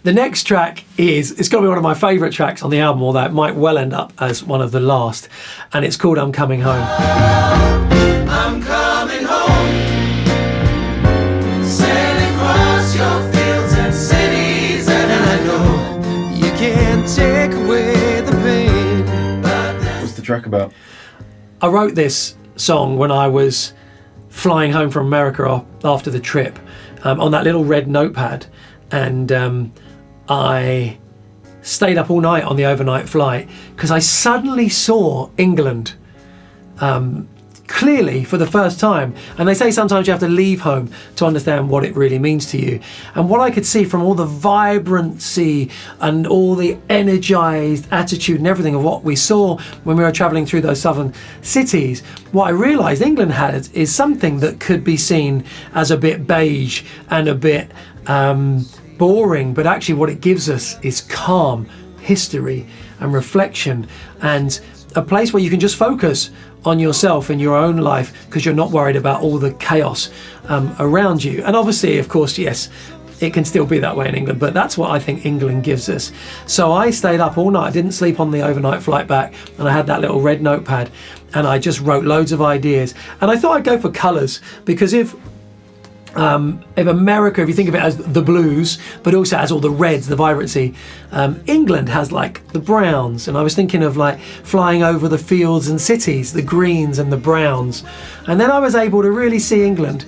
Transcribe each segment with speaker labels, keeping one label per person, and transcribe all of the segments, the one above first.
Speaker 1: The next track it's got to be one of my favourite tracks on the album, although it might well end up as one of the last, and it's called I'm Coming Home.
Speaker 2: I'm coming home, sailing across your fields and cities, and I know you can't take away the pain.
Speaker 3: What's the track about?
Speaker 1: I wrote this song when I was flying home from America after the trip, on that little red notepad, and I stayed up all night on the overnight flight because I suddenly saw England clearly for the first time. And they say sometimes you have to leave home to understand what it really means to you. And what I could see from all the vibrancy and all the energized attitude and everything of what we saw when we were traveling through those southern cities, what I realized England had is something that could be seen as a bit beige and a bit boring, but actually what it gives us is calm, history and reflection, and a place where you can just focus on yourself and your own life because you're not worried about all the chaos around you. And obviously, of course, yes, it can still be that way in England, but that's what I think England gives us. So I stayed up all night, I didn't sleep on the overnight flight back, and I had that little red notepad and I just wrote loads of ideas. And I thought I'd go for colours, because if America, if you think of it as the blues, but also has all the reds, the vibrancy, England has like the browns. And I was thinking of like flying over the fields and cities, the greens and the browns. And then I was able to really see England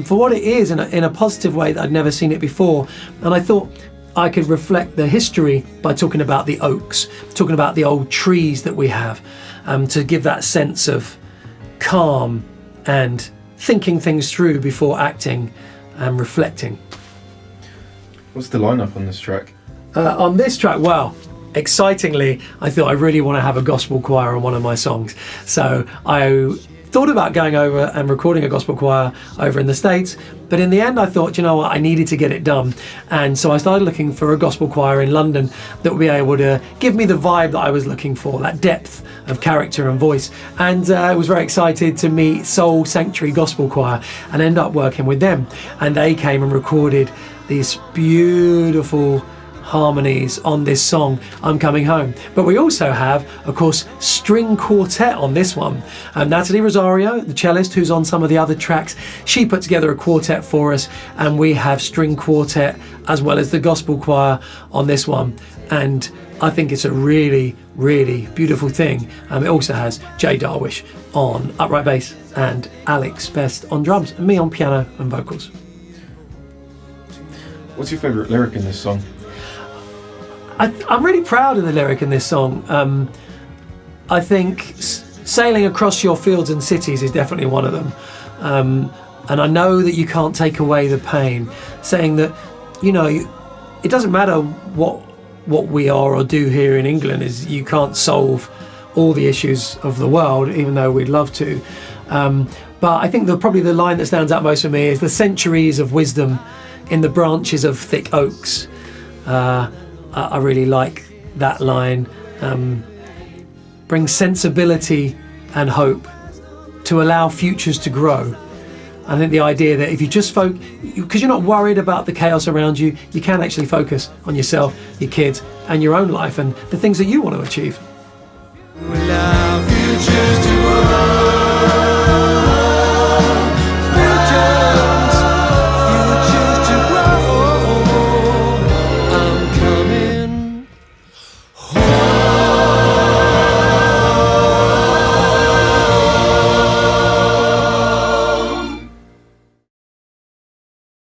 Speaker 1: for what it is in a positive way that I'd never seen it before. And I thought I could reflect the history by talking about the oaks, talking about the old trees that we have, to give that sense of calm and thinking things through before acting and reflecting.
Speaker 3: What's the lineup on this track?
Speaker 1: On this track, well, excitingly, I thought I really want to have a gospel choir on one of my songs. So I thought about going over and recording a gospel choir over in the States, but in the end I thought, you know what, I needed to get it done. And so I started looking for a gospel choir in London that would be able to give me the vibe that I was looking for, that depth of character and voice. And I was very excited to meet Soul Sanctuary Gospel Choir and end up working with them. And they came and recorded these beautiful harmonies on this song, I'm Coming Home. But we also have, of course, string quartet on this one. Natalie Rosario, the cellist who's on some of the other tracks, she put together a quartet for us, and we have string quartet as well as the gospel choir on this one. And I think it's a really, really beautiful thing. It also has Jay Darwish on upright bass and Alex Best on drums, and me on piano and vocals.
Speaker 3: What's your favourite lyric in this song?
Speaker 1: I'm really proud of the lyric in this song. I think sailing across your fields and cities is definitely one of them. And I know that you can't take away the pain, saying that, you know, it doesn't matter what we are or do here in England, is you can't solve all the issues of the world, even though we'd love to. But I think probably the line that stands out most for me is the centuries of wisdom in the branches of thick oaks. I really like that line. Bring sensibility and hope to allow futures to grow. I think the idea that if you just because you're not worried about the chaos around you, you can actually focus on yourself, your kids, and your own life and the things that you want to achieve.
Speaker 2: Allow futures to grow.